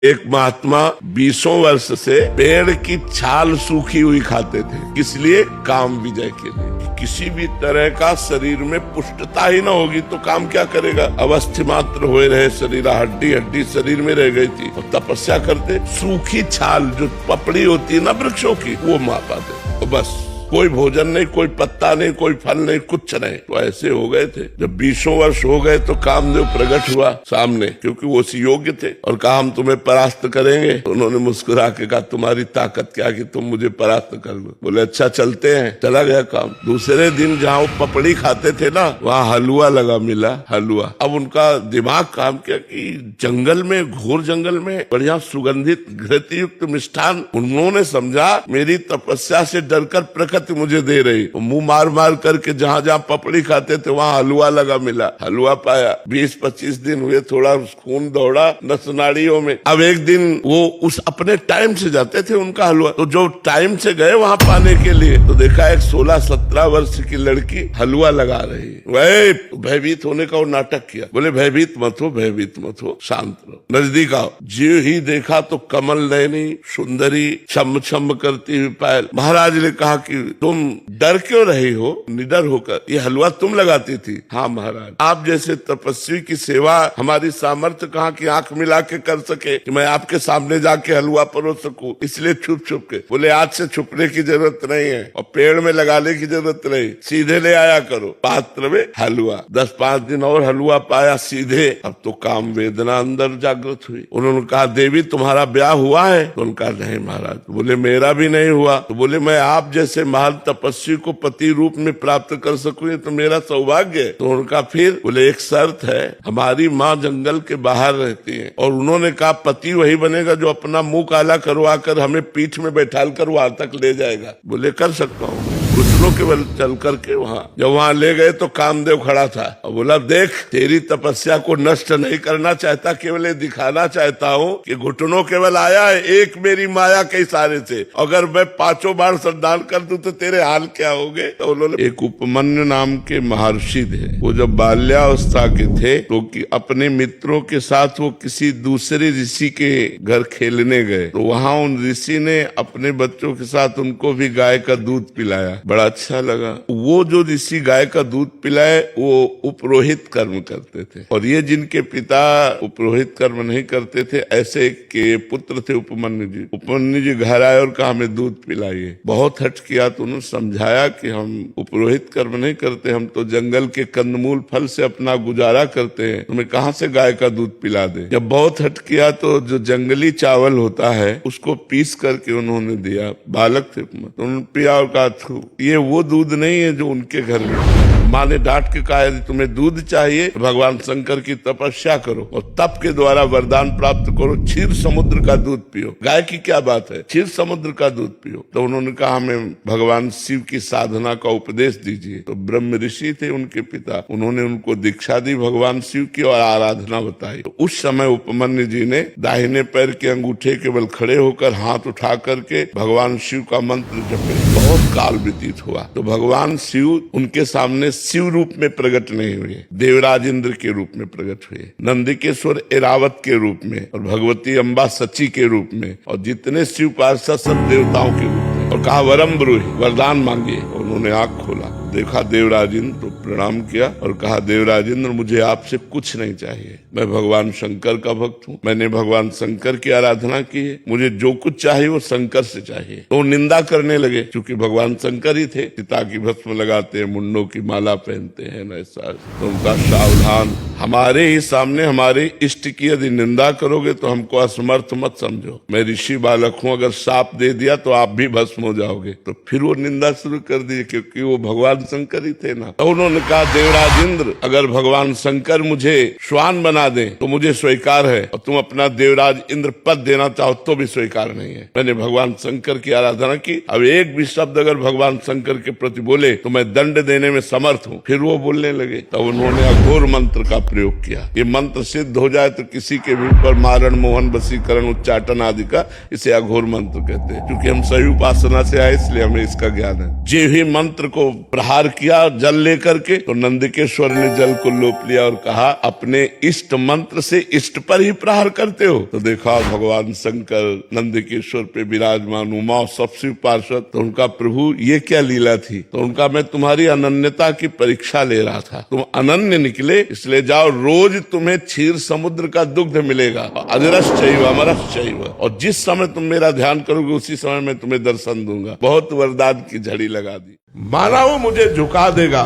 एक महात्मा 20 वर्ष से पेड़ की छाल सूखी हुई खाते थे, किस लिए? काम विजय के लिए। किसी भी तरह का शरीर में पुष्टता ही ना होगी तो काम क्या करेगा? अवस्थि मात्र हुए रहे शरीर, हड्डी हड्डी शरीर में रह गई थी और तपस्या करते सूखी छाल जो पपड़ी होती है ना वृक्षों की, वो मार पाते तो बस कोई भोजन नहीं, कोई पत्ता नहीं, कोई फल नहीं, कुछ नहीं। तो ऐसे हो गए थे। जब 20 वर्ष हो गए तो कामदेव प्रकट हुआ सामने, क्योंकि वो उसी योग्य थे, और कहा हम तुम्हें परास्त करेंगे। तो उन्होंने मुस्कुरा के कहा तुम्हारी ताकत क्या कि तुम मुझे परास्त कर लो। बोले अच्छा चलते हैं। चला गया काम। दूसरे दिन जहाँ वो पपड़ी खाते थे ना, वहाँ हलवा लगा मिला, हलवा। अब उनका दिमाग काम किया कि जंगल में, घोर जंगल में बढ़िया सुगंधित घृत युक्त मिष्ठान। उन्होंने समझा मेरी तपस्या से डरकर मुझे दे रही। तो मुंह मार मार करके जहाँ जहाँ पपड़ी खाते थे वहाँ हलवा लगा मिला, हलवा पाया। 20-25 दिन हुए, थोड़ा खून दौड़ा नस नाड़ियों में। अब एक दिन वो उस अपने टाइम से जाते थे उनका हलवा, तो जो टाइम से गए वहाँ पाने के लिए, तो देखा एक 16-17 वर्ष की लड़की हलवा लगा रही। वही भयभीत होने का वो नाटक किया। बोले भयभीत मत हो, भयभीत मत हो, शांत रहो, नजदीक आओ। जो ही देखा तो कमल नयनी सुंदरी छम छम करती हुई पायल। महाराज ने कहा कि तुम डर क्यों रही हो निडर होकर? ये हलवा तुम लगाती थी? हाँ महाराज, आप जैसे तपस्वी की सेवा हमारी सामर्थ्य कहाँ की आंख मिला के कर सके कि मैं आपके सामने जाके हलवा परोस सकूं, इसलिए छुप छुप के। बोले आज से छुपने की जरूरत नहीं है और पेड़ में लगाने की जरूरत नहीं, सीधे ले आया करो पात्र में हलवा। 10-5 दिन और हलवा पाया सीधे। अब तो काम वेदना अंदर जागृत हुई। उन्होंने कहा देवी तुम्हारा ब्याह हुआ है? तो उनका नहीं महाराज। बोले मेरा भी नहीं हुआ। तो बोले मैं आप जैसे महान तपस्वी को पति रूप में प्राप्त कर सकूं ये तो मेरा सौभाग्य है। तो उनका फिर बोले एक शर्त है, हमारी माँ जंगल के बाहर रहती है और उन्होंने कहा पति वही बनेगा जो अपना मुंह काला करवा कर हमें पीठ में बैठाल कर वहां तक ले जाएगा। बोले कर सकता हूँ। घुटनों के बल चल करके जब वहां ले गए तो कामदेव खड़ा था और बोला देख तेरी तपस्या को नष्ट नहीं करना चाहता, केवल ये दिखाना चाहता हूँ कि घुटनों केवल आया है एक मेरी माया के इशारे से। अगर मैं 5 बार संदान कर दूं तो तेरे हाल क्या होंगे? तो उन्होंने एक उपमन्यु नाम के महर्षि थे, वो जब बाल्यावस्था के थे तो अपने मित्रों के साथ वो किसी दूसरे ऋषि के घर खेलने गए। तो वहाँ उन ऋषि ने अपने बच्चों के साथ उनको भी गाय का दूध पिलाया। बड़ा अच्छा लगा। वो जो ऋषि गाय का दूध पिलाए वो उपरोहित कर्म करते थे, और ये जिनके पिता उपरोहित कर्म नहीं करते थे, ऐसे के पुत्र थे उपमन्यु जी। उपमन्यु जी घर आए और कहा हमें दूध पिलाइए। बहुत हट किया तो उन्होंने समझाया कि हम उपरोहित कर्म नहीं करते, हम तो जंगल के कंदमूल फल से अपना गुजारा करते हैं, तुम्हें कहाँ से गाय का दूध पिला दे। जब बहुत हट किया तो जो जंगली चावल होता है उसको पीस करके उन्होंने दिया। बालक थे तो उन्होंने पिया और कहा ये वो दूध नहीं है जो उनके घर में। माँ ने डांट के कहा यदि तुम्हें दूध चाहिए भगवान शंकर की तपस्या करो और तप के द्वारा वरदान प्राप्त करो, क्षीर समुद्र का दूध पियो। गाय की क्या बात है, क्षीर समुद्र का दूध पियो। तो उन्होंने कहा हमें भगवान शिव की साधना का उपदेश दीजिए। तो ब्रह्म ऋषि थे उनके पिता, उन्होंने उनको दीक्षा दी भगवान शिव की और आराधना बताई। तो उस समय उपमन्यु जी ने दाहिने पैर के अंगूठे के बल खड़े होकर हाथ उठा करके भगवान शिव का मंत्र जपे। बहुत काल व्यतीत हुआ तो भगवान शिव उनके सामने शिव रूप में प्रकट नहीं हुए, देवराज इंद्र के रूप में प्रकट हुए, नंदिकेश्वर एरावत के रूप में, और भगवती अम्बा सची के रूप में, और जितने शिव पार्षद सब देवताओं के रूप में। और कहा वरम ब्रूहि, वरदान मांगिए। उन्होंने आंख खोला, देखा देवराज इंद्र, तो प्रणाम किया और कहा देवराज इंद्र मुझे आपसे कुछ नहीं चाहिए, मैं भगवान शंकर का भक्त हूँ, मैंने भगवान शंकर की आराधना की है, मुझे जो कुछ चाहिए वो शंकर से चाहिए। तो निंदा करने लगे, क्योंकि भगवान शंकर ही थे, सीता की भस्म लगाते हैं, मुंडों की माला पहनते हैं न ऐसा। तो उनका सावधान, हमारे ही सामने हमारे इष्ट की यदि निंदा करोगे तो हमको असमर्थ मत समझो, मैं ऋषि बालक हूँ, अगर साप दे दिया तो आप भी भस्म हो जाओगे। तो फिर वो निंदा शुरू कर दी, क्योंकि वो भगवान शंकर ही थे ना। तो उन्होंने कहा देवराज इंद्र अगर भगवान शंकर मुझे श्वान बना दे तो मुझे स्वीकार है, और तुम अपना देवराज इंद्र पद देना चाहो तो भी स्वीकार नहीं है। मैंने भगवान शंकर की आराधना की, अब एक भी शब्द अगर भगवान शंकर के प्रति बोले तो मैं दंड देने में समर्थ हूँ। फिर वो बोलने लगे, तब उन्होंने अघोर मंत्र का प्रयोग किया। ये मंत्र सिद्ध हो जाए तो किसी के भी ऊपर मारण मोहन वशीकरण उच्चाटन आदि का, इसे अघोर मंत्र कहते हैं। क्योंकि हम सही उपासना से आए इसलिए हमें इसका ज्ञान है। जो ही मंत्र को प्रहार किया, जल लेकर करके, तो नंदिकेश्वर ने जल को लोप लिया और कहा, अपने इष्ट मंत्र से इष्ट पर ही प्रहार करते हो। तो देखा भगवान शंकर नंदिकेश्वर पे विराजमान, उमा सबसे पार्षद, तो उनका प्रभु ये क्या लीला थी। तो उनका मैं तुम्हारी अनन्यता की परीक्षा ले रहा था, तुम अनन्य निकले, इसलिए जाओ, रोज तुम्हें क्षीर समुद्र का दुग्ध मिलेगा, अजरश्चैव अमरश्चैव, और जिस समय तुम मेरा ध्यान करोगे उसी समय मैं तुम्हें दर्शन दूंगा। बहुत वरदान की झड़ी लगा दी। माना वो मुझे झुका देगा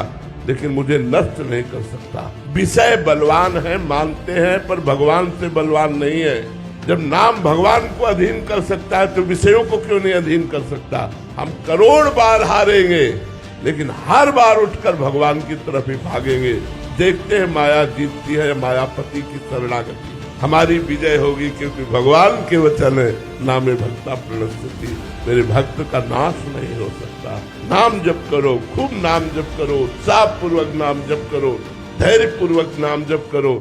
लेकिन मुझे नष्ट नहीं कर सकता। विषय बलवान है मानते हैं, पर भगवान से बलवान नहीं है। जब नाम भगवान को अधीन कर सकता है तो विषयों को क्यों नहीं अधीन कर सकता। हम करोड़ बार हारेंगे लेकिन हर बार उठकर भगवान की तरफ ही भागेंगे। देखते हैं माया जीतती है, मायापति की शरणागति। हमारी विजय होगी, क्योंकि भगवान के वचन है, नामे भक्ता प्रणश्यति, मेरे भक्त का नाश नहीं हो सकता। नाम जप करो, खूब नाम जप करो, उत्साह पूर्वक नाम जप करो, धैर्य पूर्वक नाम जप करो।